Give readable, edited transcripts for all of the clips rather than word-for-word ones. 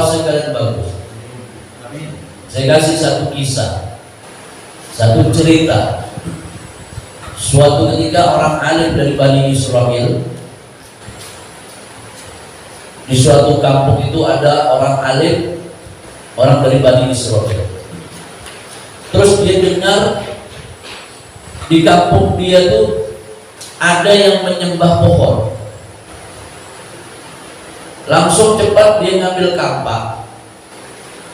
puasa kalian bagus. Saya kasih satu kisah, satu cerita. Suatu ketika orang alim dari Bani Israel, di suatu kampung itu ada orang alim, orang dari Bani Israel. Terus dia dengar di kampung dia tuh ada yang menyembah pohon. Langsung cepat dia ngambil kampak.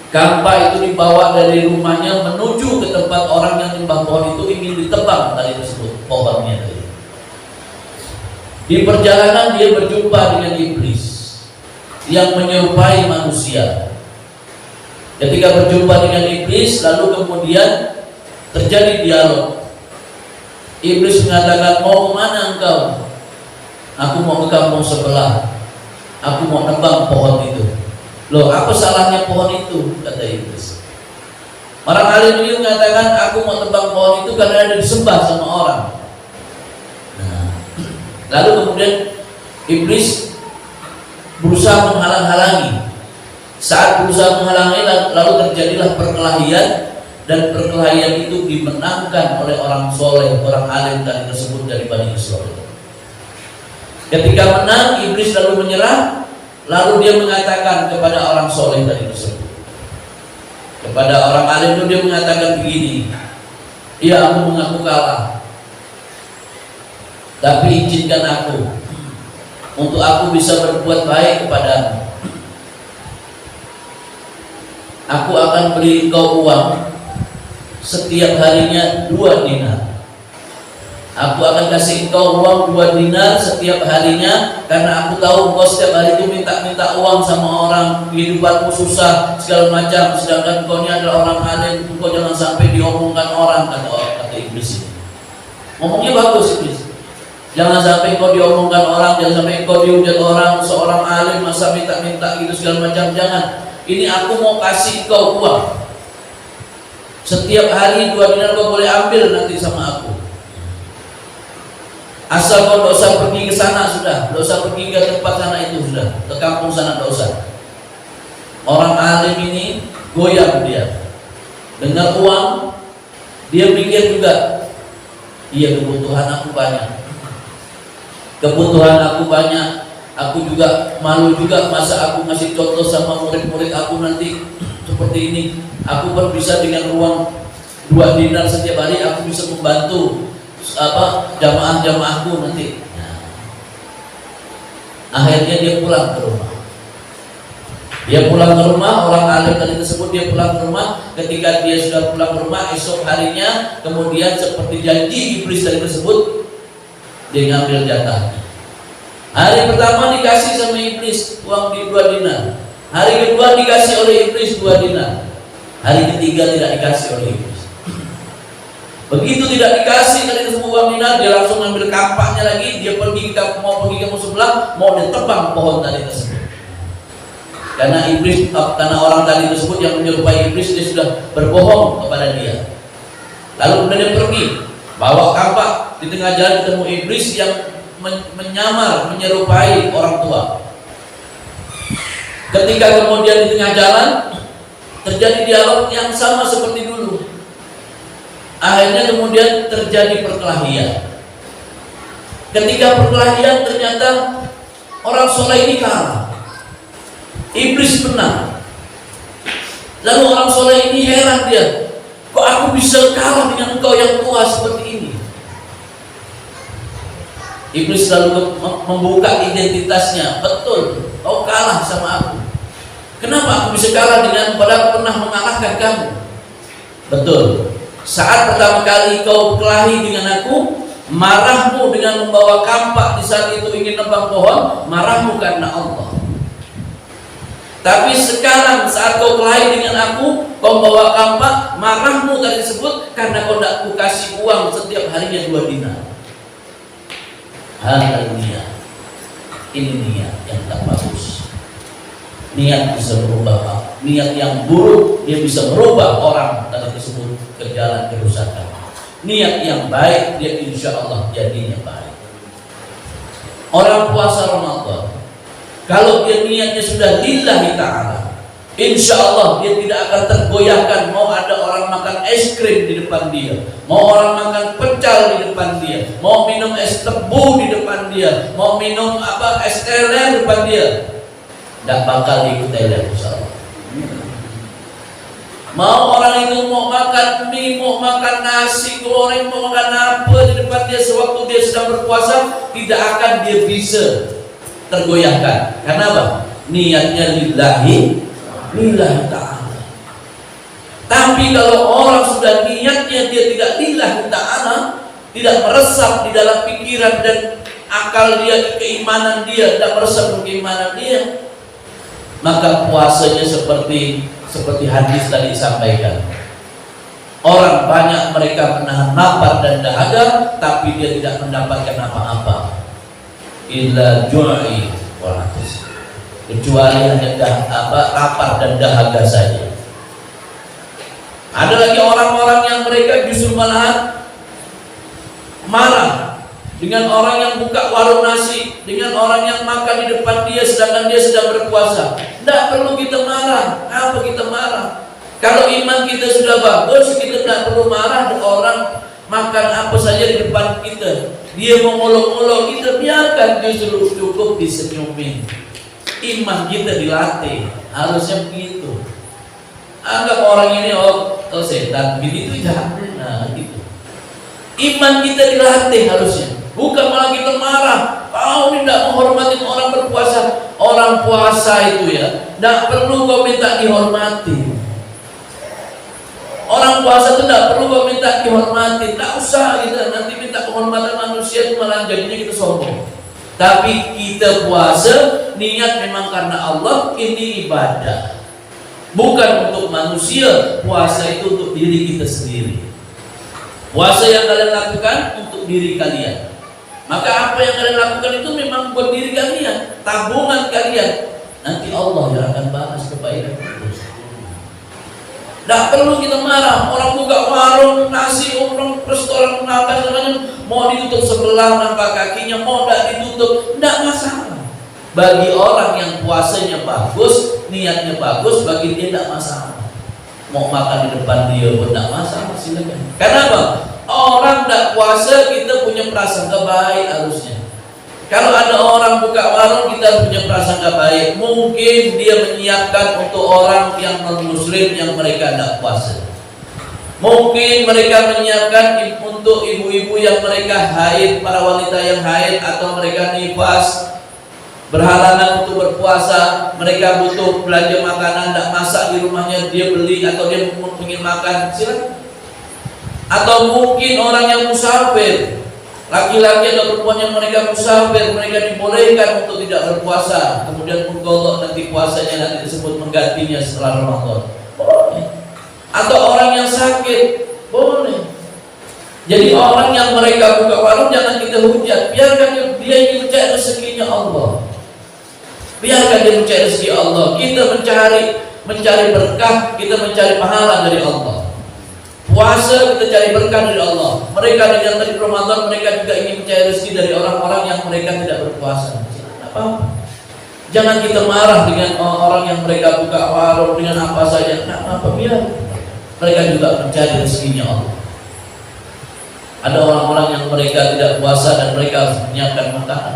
Kampak itu dibawa dari rumahnya menuju ke tempat orang yang menyembah pohon itu, ingin ditebang tadi tersebut pohonnya tadi. Di perjalanan dia berjumpa dengan iblis yang menyerupai manusia. Ketika berjumpa dengan iblis, lalu kemudian terjadi dialog. Iblis mengatakan, mau kemana engkau? Aku mau ke kampung sebelah. Aku mau nebang pohon itu. Loh, apa salahnya pohon itu? Kata iblis. Orang alim ini mengatakan, aku mau tebang pohon itu karena ada disembah sama orang. Nah, lalu kemudian iblis berusaha menghalang-halangi. Saat berusaha menghalangi, lalu terjadilah perkelahian, dan perkelahian itu dimenangkan oleh orang soleh, orang alim tadi tersebut dari Bani Israel. Ketika menang, iblis lalu menyerah. Lalu dia mengatakan kepada orang soleh tadi tersebut, kepada orang alim itu dia mengatakan begini, ya aku mengaku kalah, tapi izinkan aku untuk aku bisa berbuat baik kepadamu. Aku akan beri engkau uang setiap harinya 2 dinar. Aku akan kasih engkau uang 2 dinar setiap harinya, karena aku tahu engkau setiap hari itu minta uang sama orang, kehidupanmu susah segala macam, sedangkan engkau ini adalah orang alim, engkau jangan sampai diomongkan orang, kata iblis ini. Ngomongnya bagus iblis. Jangan sampai engkau diomongkan orang, jangan sampai engkau dihujat orang, seorang alim masa minta gitu segala macam, jangan. Ini aku mau kasih engkau uang. Setiap hari 2 dinar kau boleh ambil nanti sama aku. Asal kau tidak usah pergi ke sana sudah, tidak usah pergi ke tempat sana itu sudah, ke kampung sana tidak usah. Orang alim ini goyang dia. Dengar uang, dia pikir juga, iya kebutuhan aku banyak. Kebutuhan aku banyak, aku juga malu juga masa aku ngasih contoh sama murid-murid aku nanti seperti ini. Aku pun bisa dengan uang 2 dinar setiap hari, aku bisa membantu jamaah-jamaahku nanti. Nah, akhirnya dia pulang ke rumah. Dia pulang ke rumah, orang alim tadi tersebut dia pulang ke rumah. Ketika dia sudah pulang ke rumah, esok harinya kemudian seperti janji iblis tadi tersebut, dia ngambil jatah. Hari pertama dikasih sama iblis uang di 2 dinar. Hari kedua dikasih oleh iblis 2 dinar. Hari ketiga tidak dikasih oleh iblis. Begitu tidak dikasih tadi tersebut uang dinar, dia langsung ambil kampaknya lagi, dia mau pergi ke musuh sebelah, mau ditebang pohon tadi tersebut. Karena iblis, karena orang tadi tersebut yang menyerupai iblis, dia sudah berbohong kepada dia. Lalu kemudian dia pergi, bawa kampak, di tengah jalan ketemu iblis yang menyamar, menyerupai orang tua. Ketika kemudian di tengah jalan terjadi dialog yang sama seperti dulu. Akhirnya kemudian terjadi perkelahian. Ketika perkelahian ternyata orang soleh ini kalah, iblis menang. Lalu orang soleh ini heran dia, kok aku bisa kalah dengan engkau yang tua seperti ini? Iblis lalu membuka identitasnya, betul, kau kalah sama aku. Kenapa aku bisa kalah dengan, padahal pernah mengalahkan kamu? Betul. Saat pertama kali kau kelahi dengan aku, marahmu dengan membawa kampak di saat itu ingin nebang pohon, marahmu karena Allah. Tapi sekarang saat kau kelahi dengan aku, kau bawa kampak, marahmu tadi disebut karena kau tidak aku kasih uang setiap harinya 2 dinar. Haleluya. Ini niat yang tak bagus. Niat bisa merubah, niat yang buruk dia bisa merubah orang tadi tersebut ke jalan kerusakan. Niat yang baik dia insya Allah jadinya baik. Orang puasa Ramadan, kalau dia niatnya sudah lillahi ta'ala, insya Allah dia tidak akan tergoyahkan. Mau ada orang makan es krim di depan dia, mau orang makan pecel di depan dia, mau minum es tebu di depan dia, mau minum es teler di depan dia, tidak bakal ikut teler insya Allah. Mau orang itu mau makan mie, mau makan nasi goreng, mau makan apa di depan dia sewaktu dia sedang berpuasa, tidak akan dia bisa tergoyahkan. Karena apa? Niatnya lillahi ta'ala. Tapi kalau orang sudah niatnya dia tidak lillahi ta'ala, tidak meresap di dalam pikiran dan akal dia, keimanan dia tidak meresap di keimanan dia, maka puasanya seperti hadis tadi disampaikan. Orang banyak mereka menahan lapar dan dahaga, tapi dia tidak mendapatkan apa-apa. Illa ju'i wal atas, kecuali hanya lapar dan dahaga saja. Ada lagi orang-orang yang mereka justru malahan marah dengan orang yang buka warung nasi, dengan orang yang makan di depan dia sedangkan dia sedang berpuasa. Tidak perlu kita marah. Apa kita marah? Kalau iman kita sudah bagus, kita tidak perlu marah. Orang makan apa saja di depan kita, dia mau ngolok-ngolok, kita biarkan, justru cukup disenyumin. Iman kita dilatih, harusnya begitu. Anggap orang ini setan, begitu jangan. Nah, gitu. Iman kita dilatih harusnya. Bukan malah kita marah, kau tidak menghormati orang berpuasa. Orang puasa itu ya, tidak perlu kau minta dihormati. Orang puasa itu tidak perlu kau minta dihormati. Tidak usah kita nanti minta penghormatan manusia, itu malah jadinya kita sombong. Tapi kita puasa, niat memang karena Allah, ini ibadah. Bukan untuk manusia, puasa itu untuk diri kita sendiri. Puasa yang kalian lakukan untuk diri kalian. Maka apa yang kalian lakukan itu memang buat diri kalian, tabungan kalian. Nanti Allah yang akan balas kebaikan itu. Tidak perlu kita marah. Orang buka warung nasi, orang restoran apa namanya, mau ditutup sebelah nampak kakinya, mau tidak ditutup, tidak masalah. Bagi orang yang puasanya bagus, niatnya bagus, bagi dia tidak masalah. Mau makan di depan dia pun tidak masalah, silakan. Kenapa? Orang tidak puasa kita punya prasangka baik harusnya. Kalau ada orang buka warung, kita punya prasangka baik. Mungkin dia menyiapkan untuk orang yang non-muslim yang mereka tidak puasa. Mungkin mereka menyiapkan untuk ibu-ibu yang mereka haid, para wanita yang haid atau mereka nifas, berhalangan untuk berpuasa. Mereka butuh belanja makanan, tidak masak di rumahnya, dia beli atau dia ingin makan, silakan. Atau mungkin orang yang musafir, laki-laki atau perempuan yang mereka musafir, mereka dibolehkan untuk tidak berpuasa, kemudian menggodok nanti puasanya nanti disebut menggantinya setelah Ramadan, boleh. Atau orang yang sakit, boleh. Jadi orang yang mereka buka warung jangan kita hujat, biarkan dia ingin mencari rezekinya Allah. Biarkan dia mencari rezeki Allah. Kita mencari berkah, kita mencari pahala dari Allah. Puasa kita cari berkah dari Allah. Mereka dengan tadi Ramadan, mereka juga ingin mencari rezeki dari orang-orang yang mereka tidak berpuasa. Apa? Jangan kita marah dengan orang yang mereka buka warung dengan apa saja. Apa biar mereka juga mencari rezekinya Allah. Ada orang-orang yang mereka tidak puasa dan mereka harus menyiapkan makanan.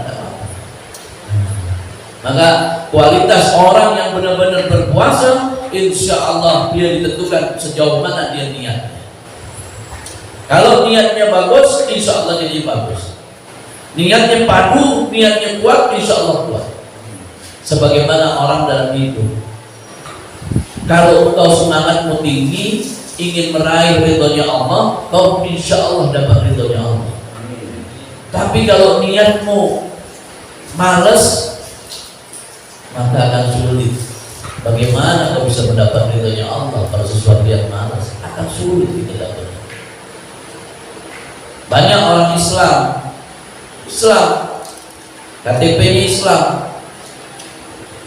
Maka kualitas orang yang benar-benar berpuasa, insya Allah dia ditentukan sejauh mana dia niat. Kalau niatnya bagus, insya Allah jadi bagus. Niatnya padu, niatnya kuat, insya Allah kuat. Sebagaimana orang dalam hidup. Kalau engkau semangatmu tinggi, ingin meraih ridhonya Allah, kau insya Allah dapat ridhonya Allah. Tapi kalau niatmu malas, maka akan sulit. Bagaimana kau bisa mendapat ridhonya Allah kalau sesuatu yang malas? Akan sulit kita dapat. Banyak orang Islam, KTP-nya Islam,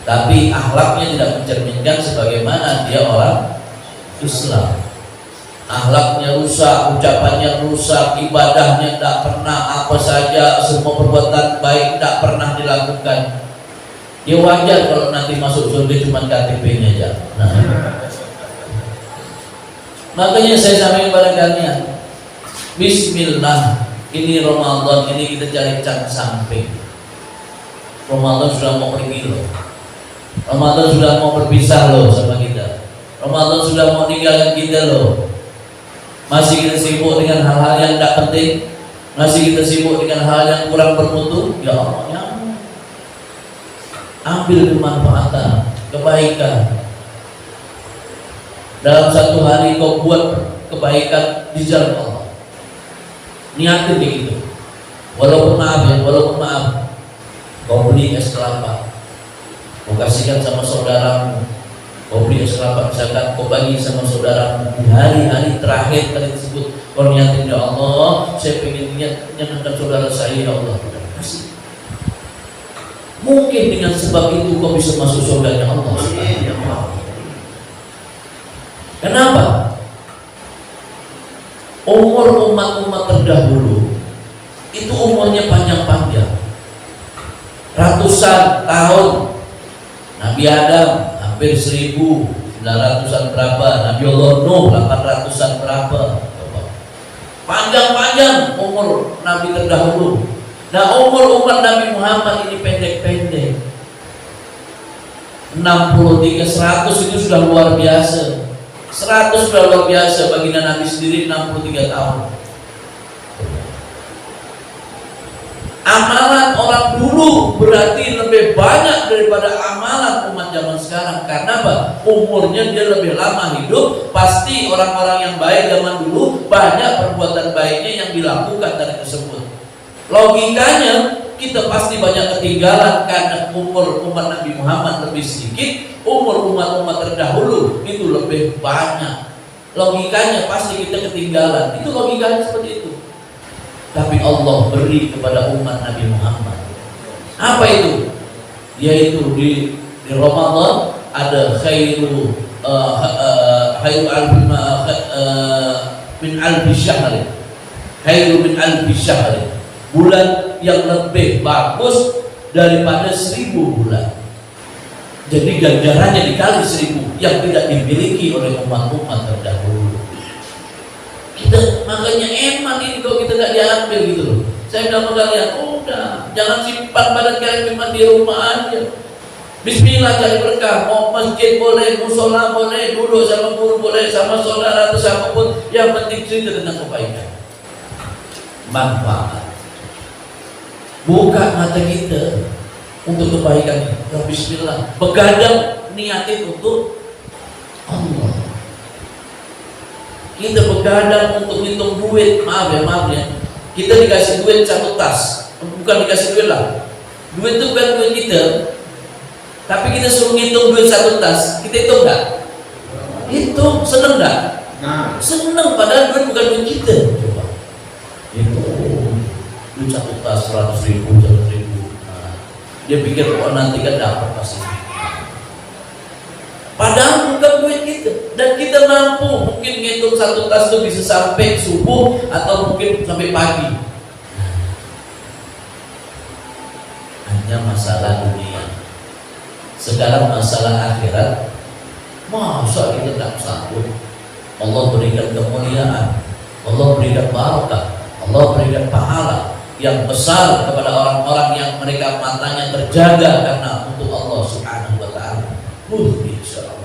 tapi akhlaknya tidak mencerminkan sebagaimana dia orang Islam. Akhlaknya rusak, ucapannya rusak, ibadahnya tidak pernah, apa saja semua perbuatan baik tidak pernah dilakukan. Ya wajar kalau nanti masuk surga cuma KTP-nya aja. Nah, makanya saya sampaikan kepada kalian, Bismillah, ini Ramadan, ini kita cari can samping. Ramadan sudah mau pergi loh. Ramadan sudah mau berpisah loh sama kita. Ramadan sudah mau tinggalkan kita loh. Masih kita sibuk dengan hal-hal yang tidak penting, masih kita sibuk dengan hal yang kurang bermutu. Ya Allah, ya Allah, ambil kemanfaatan, kebaikan. Dalam satu hari kau buat kebaikan di jalan Allah. Niatin begitu. Walaupun maaf, kau beli es kelapa, kau kasihkan sama saudaramu. Kau beli es kelapa, misalkan kau bagi sama saudaramu di hari-hari terakhir kali tersebut. Kau niatin, ya Allah, saya pengen nyenangkan saudara saya, ya Allah. Kasih. Mungkin dengan sebab itu kau bisa masuk surganya Allah. Kenapa? Umur umat-umat terdahulu itu umurnya panjang-panjang, ratusan tahun. Nabi Adam hampir 1900-an berapa, Nabi Allah Nuh 800-an berapa. Panjang-panjang umur Nabi terdahulu. Nah, umur umat Nabi Muhammad ini pendek-pendek. 63, 100 itu sudah luar biasa. 100 sudah luar biasa, baginda Nabi sendiri 63 tahun. Amalan orang dulu berarti lebih banyak daripada amalan umat zaman sekarang. Karena apa? Umurnya dia lebih lama hidup. Pasti orang-orang yang baik zaman dulu banyak perbuatan baiknya yang dilakukan dari tersebut. Logikanya kita pasti banyak ketinggalan karena umur umat Nabi Muhammad lebih sedikit, umur umat-umat terdahulu itu lebih banyak. Logikanya pasti kita ketinggalan. Itu logikanya seperti itu. Tapi Allah beri kepada umat Nabi Muhammad. Apa itu? Yaitu di Ramadan ada khairu min alfi syahr. Khairu min alfi syahr. Bulan yang lebih bagus daripada 1000 bulan. Jadi ganjarannya dikali 1000 yang tidak dimiliki oleh umat-umat terdahulu. Kita makanya eman ini kalau kita nggak diambil gitu loh. Saya bilang sama kalian, udah jangan simpan badan kalian cuma di rumah aja. Bismillah cari berkah. Mau masjid boleh, musola boleh, duduk sama guru boleh, sama saudara atau siapapun. Yang penting cerita tentang kebaikan, manfaat. Buka mata kita untuk kebaikan. Ya Bismillah, begadang niatin untuk Allah. Kita begadang untuk hitung duit, maaf ya. Kita dikasih duit satu tas, bukan dikasih duit lah. Duit itu bukan duit kita, tapi kita suruh hitung duit satu tas. Kita hitung nggak? Hitung, seneng nggak? Nah. Seneng, padahal duit bukan duit kita. Coba hitung duit satu tas 100.000. Nah, dia pikir nanti kan dapat pasti. Padahal bukan duit kita, dan kita mampu mungkin ngitung satu tas itu bisa sampai subuh atau mungkin sampai pagi. Hanya masalah dunia. Sekarang masalah akhirat, masa kita tak sanggup? Allah berikan kemuliaan, Allah berikan barakah, Allah berikan pahala yang besar kepada orang-orang yang mereka matanya terjaga karena untuk Allah Subhanahu wa ta'ala. Insyaallah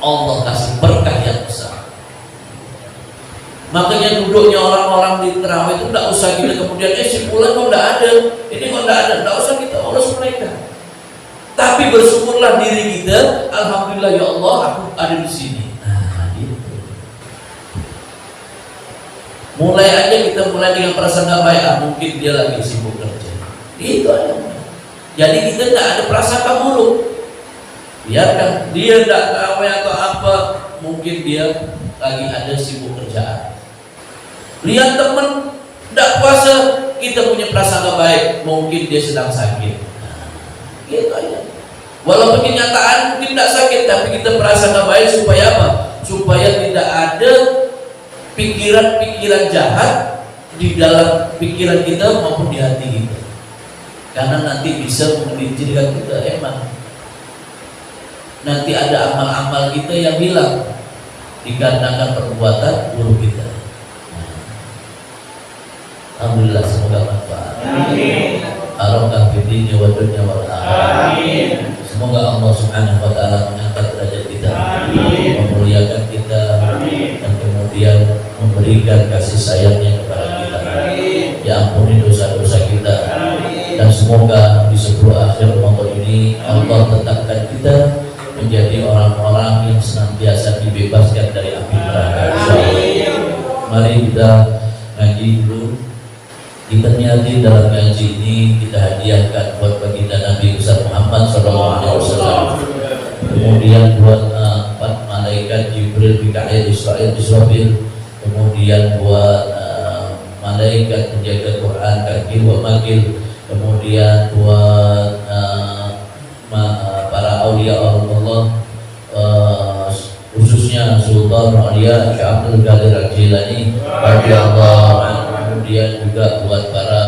Allah kasih berkah yang besar. Makanya duduknya orang-orang di terawih itu tidak usah kita kemudian si fulan kok tidak ada, ini kok tidak ada, tidak usah kita urus mereka. Tapi bersyukurlah diri kita, alhamdulillah ya Allah aku ada di sini. Nah, gitu. Mulai aja kita mulai dengan perasaan gak baik, mungkin dia lagi sibuk kerja. Itu aja. Jadi kita tidak ada prasangka buruk. Biarkan dia tidak tahu atau apa, mungkin dia lagi ada sibuk kerjaan. Lihat teman tidak puasa, kita punya prasangka baik, mungkin dia sedang sakit. Nah, gitu aja. Walaupun kenyataan mungkin tidak sakit, tapi kita prasangka baik supaya apa? Supaya tidak ada pikiran-pikiran jahat di dalam pikiran kita maupun di hati kita. karena nanti bisa menggelincirkan kita. Emang nanti ada amal-amal kita yang hilang dikarenakan perbuatan buruk kita. Alhamdulillah, semoga manfaat. Amin. Barokah fid dini wa dunya wal akhirah. Amin. Semoga Allah Subhanahu wa taala mengangkat derajat kita, amin, memuliakan kita, amin, dan kemudian memberikan kasih sayangnya kepada kita, amin. Ya ampuni dosa-dosa kita, amin. Dan semoga di 10 akhir Ramadan ini Allah tetapkan kita menjadi orang-orang yang senantiasa dibebaskan dari api neraka. Mari kita ngaji dulu. Kita niati dalam ngaji ini kita hadiahkan buat baginda Nabi besar Muhammad SAW. Kemudian buat malaikat Jibril, Mikail, Israel, Israfil. Kemudian buat malaikat penjaga Quran, Kakil wa Makil. Kemudian buat para aulia Allah, khususnya Sultan Aulia Syekh Abdul Qadir Al-Jilani radhiyallahu anhu. Kemudian juga buat para